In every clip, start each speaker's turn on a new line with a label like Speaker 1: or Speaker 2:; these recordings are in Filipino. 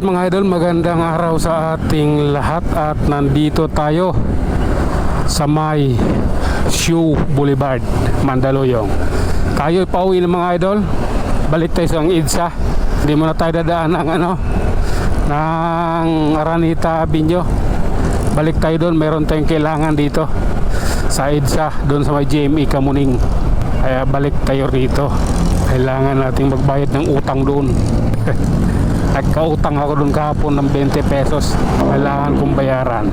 Speaker 1: Alright mga idol, magandang araw sa ating lahat at nandito tayo sa may Shoe Boulevard, Mandaluyong. Tayo pauwi ng mga idol, balik tayo sa EDSA. Hindi muna tayo dadaan ng Araneta Avenue. Balik tayo doon, meron tayong kailangan dito sa EDSA, doon sa may GME Kamuning. Kaya balik tayo rito, kailangan nating magbayad ng utang doon. Nagkautang ako doon kahapon ng 20 pesos. Kailangan kong bayaran.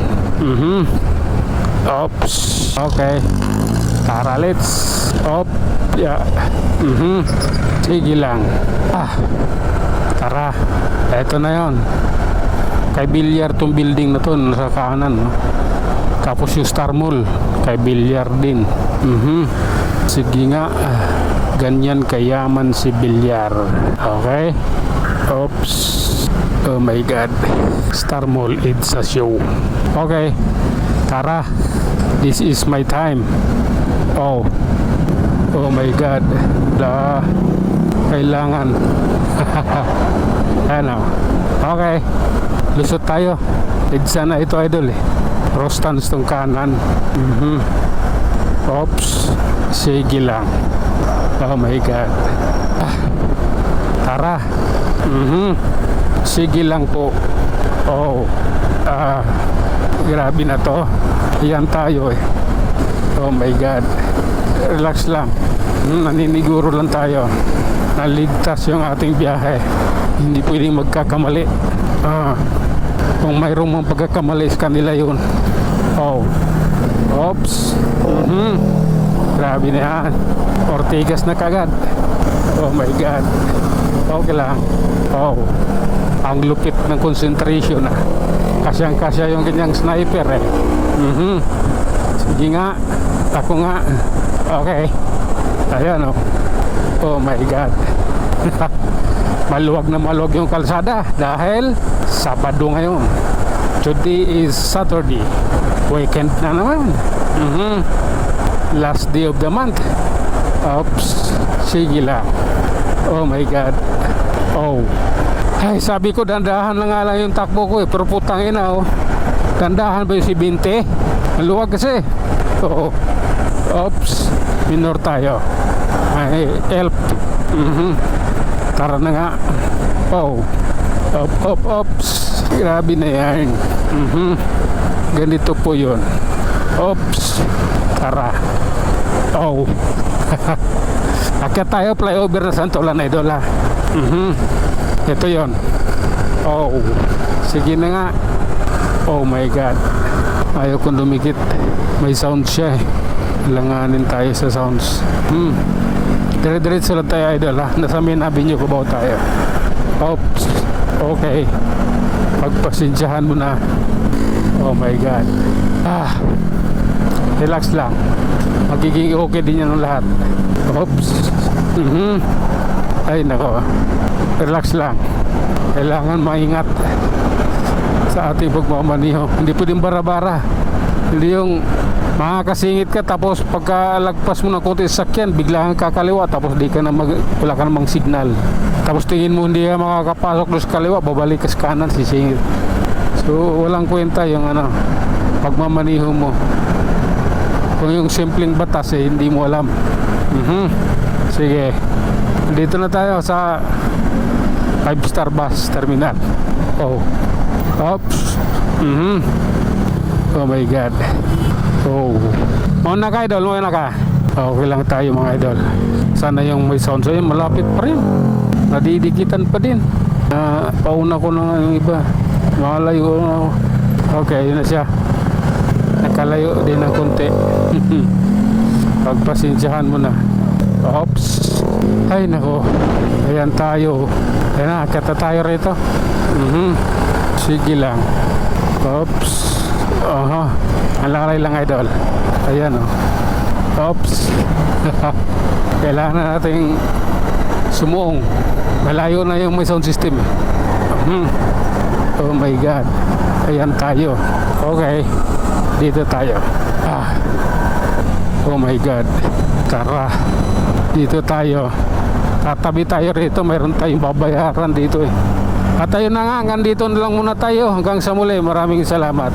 Speaker 1: Oops. Okay. Tara, let's. Op. Yeah. Sige lang. Tara. Eto na yon. Kay Bilyar tong building na to, nasa kanan, no? Tapos yung Star Mall, kay Bilyar din. Sige nga. Ganyan kayaman si Bilyar. Okay. Oops. Oh my God. Star Mall, it's a show. Okay. Tara. This is my time. Oh my God. Kailangan. Ano. Okay. Lusot tayo. EDSA na ito, idol eh. Rostans tong kanan. Oops. Sige lang. Oh my God. Tara. Sige lang po. Grabe na to. Yan tayo eh. Oh my God. Relax lang. Naniniguro lang tayo. Naligtas yung ating biyahe. Hindi pwedeng magkakamali. Kung mayroong mga pagkakamali sa kanila yun. Oops. Grabe na yan. Ortigas na kagad. Oh my God. Okay lang. Ang lupit ng concentration. Kasyang-kasya yung kanyang sniper eh. Sige nga. Ako nga. Okay. Ayan oh my God. Maluwag na maluwag yung kalsada dahil Sabado ngayon. Today is Saturday. Weekend na naman. Last day of the month. Oops. Sige lang. Oh my God. Ay, sabi ko dandahan lang nga lang yung takbo ko eh. Pero putang ina dandahan ba yung si 20? Maluwag kasi. Oops. Minor tayo. Ay, help. Tara na nga. Oops. Grabe na yan. Ganito po yun. Oops. Tara. Akyat tayo flyover na Santolan, idol ha. Ito yon. Sige na nga. Oh my God. Ayaw kong dumikit. May sound siya eh. Langanin tayo sa sounds. Dire-diretso lang tayo, idol ha. Nasa main avenue ko ba tayo? Oops. Okay. Pagpasensyahan mo na. Oh my God. Relax lang. Magiging okay din yan ng lahat. Oops. Ay nako. Relax lang. Kailangan maingat sa ating pagmamaniho. Hindi pwedeng bara-bara. Hindi yung makakasingit ka tapos pagkalagpas mo ng konti sa sakyan bigla kang kakaliwa tapos wala ka namang signal. Tapos tingin mo hindi ka makakapasok doon sa kaliwa, babalik ka sa kanan, sisingit. So walang kwenta yung pagmamaniho mo. Kung yung simpleng batas hindi mo alam. Sige. Dito na tayo sa 5-star bus terminal. Oops. Oh my God. Mauna ka, idol. Mauna ka. Okay lang tayo mga idol. Sana yung may sound. So yun, malapit pa rin. Nadidikitan pa din. Pauna ko na yung iba. Makalayo na ako. Okay, yun na siya. Nakalayo din ng konti. Pagpasensyahan mo na. Oops. Ay nako. Ayan tayo. Ayan na, akata tayo rito. Sige lang. Oops. Ang lakalay lang, idol. Ayan Oops. Kailangan na natin sumuong. Malayo na yung may sound system. Oh my God. Ayan tayo. Okay. Dito tayo. Oh my God. Tara. Dito tayo. Tatabi tayo rito. Mayroon tayong babayaran dito eh. At ayun na nga, hanggang dito na lang muna tayo. Hanggang sa muli, maraming salamat.